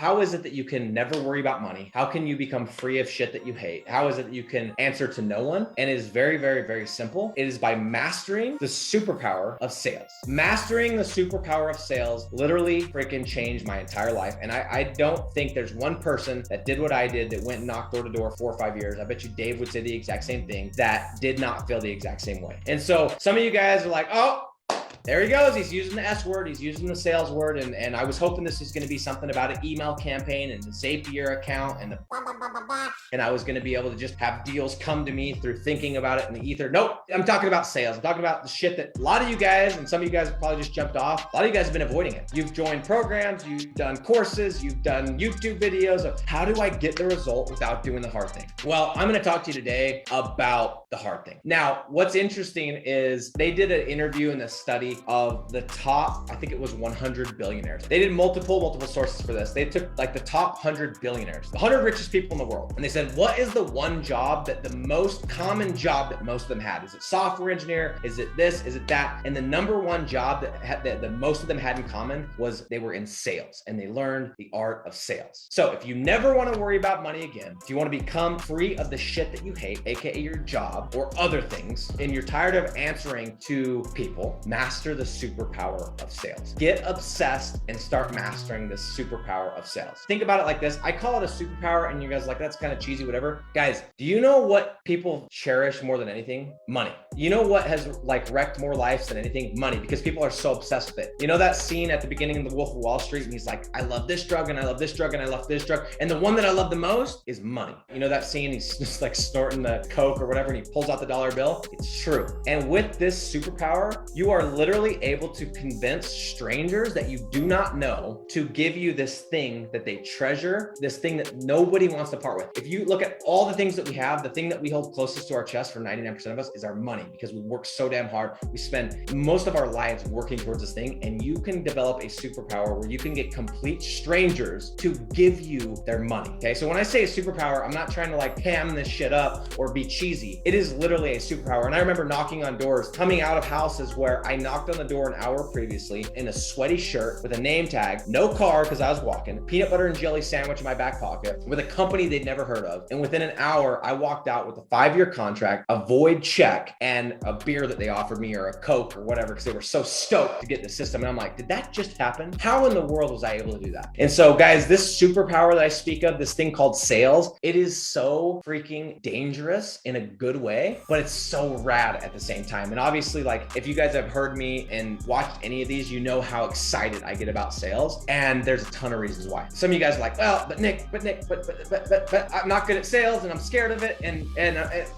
how is it that you can never worry about money? How can you become free of shit that you hate? How is it that you can answer to no one? And it is very, very, very simple. It is by mastering the superpower of sales. Mastering the superpower of sales literally freaking changed my entire life. And I don't think there's one person that did what I did, that went and knocked door to door 4 or 5 years. I bet you Dave would say the exact same thing, that did not feel the exact same way. And so some of you guys are like, oh, there he goes. He's using the S word. He's using the sales word. And I was hoping this was going to be something about an email campaign and the Zapier account and the blah, blah, blah, blah, blah. And I was going to be able to just have deals come to me through thinking about it in the ether. Nope. I'm talking about sales. I'm talking about the shit that a lot of you guys, and some of you guys have probably just jumped off. A lot of you guys have been avoiding it. You've joined programs, you've done courses, you've done YouTube videos of how do I get the result without doing the hard thing? Well, I'm going to talk to you today about the hard thing. Now, what's interesting is they did an interview in the study of the top, I think it was 100 billionaires. They did multiple sources for this. They took like the top 100 billionaires, the 100 richest people in the world. And they said, what is the one job that the most common job that most of them had? Is it software engineer? Is it this? Is it that? And the number one job that most of them had in common was they were in sales, and they learned the art of sales. So if you never want to worry about money again, if you want to become free of the shit that you hate, AKA your job or other things, and you're tired of answering to people, master the superpower of sales. Get obsessed and start mastering the superpower of sales. Think about it like this. I call it a superpower, and you guys are like, that's kind of cheesy, whatever. Guys, do you know what people cherish more than anything? Money. You know what has like wrecked more lives than anything? Money, because people are so obsessed with it. You know that scene at the beginning of The Wolf of Wall Street, and he's like, I love this drug, and I love this drug, and I love this drug, and the one that I love the most is money. You know that scene, he's just like snorting the Coke or whatever, and he pulls out the dollar bill? It's true. And with this superpower, you are literally able to convince strangers that you do not know to give you this thing that they treasure, this thing that nobody wants to part with. If you look at all the things that we have, the thing that we hold closest to our chest for 99% of us is our money, because we work so damn hard. We spend most of our lives working towards this thing, and you can develop a superpower where you can get complete strangers to give you their money. Okay, so when I say a superpower, I'm not trying to like ham this shit up or be cheesy. It is literally a superpower. And I remember knocking on doors, coming out of houses where I knocked on the door an hour previously in a sweaty shirt with a name tag, no car because I was walking, a peanut butter and jelly sandwich in my back pocket with a company they'd never heard of. And within an hour, I walked out with a 5-year contract, a void check, and a beer that they offered me, or a Coke or whatever, because they were so stoked to get in the system. And I'm like, did that just happen? How in the world was I able to do that? And so guys, this superpower that I speak of, this thing called sales, it is so freaking dangerous in a good way, but it's so rad at the same time. And obviously, like, if you guys have heard me and watched any of these, you know how excited I get about sales. And there's a ton of reasons why. Some of you guys are like, well, but Nick, I'm not good at sales and I'm scared of it. And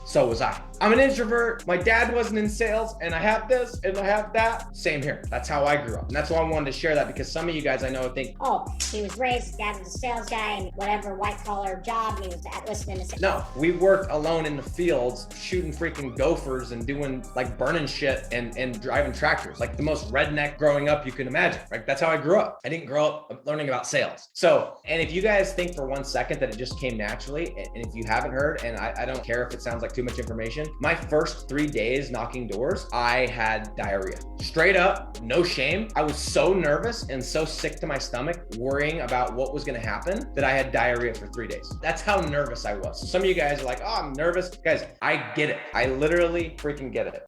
so was I. I'm an introvert. My dad wasn't in sales, and I have this and I have that. Same here. That's how I grew up. And that's why I wanted to share that, because some of you guys I know think, oh, he was raised, his dad was a sales guy and whatever white collar job, and he was listening to sales. No, we worked alone in the fields, shooting freaking gophers and doing like burning shit and driving tractors, like the most redneck growing up you can imagine, right? That's how I grew up. I didn't grow up learning about sales. So, and if you guys think for 1 second that it just came naturally, and if you haven't heard, and I don't care if it sounds like too much information, my first 3 days knocking doors, I had diarrhea. Straight up, no shame. I was so nervous and so sick to my stomach, worrying about what was gonna happen, that I had diarrhea for 3 days. That's how nervous I was. So some of you guys are like, oh, I'm nervous. Guys, I get it. I literally freaking get it.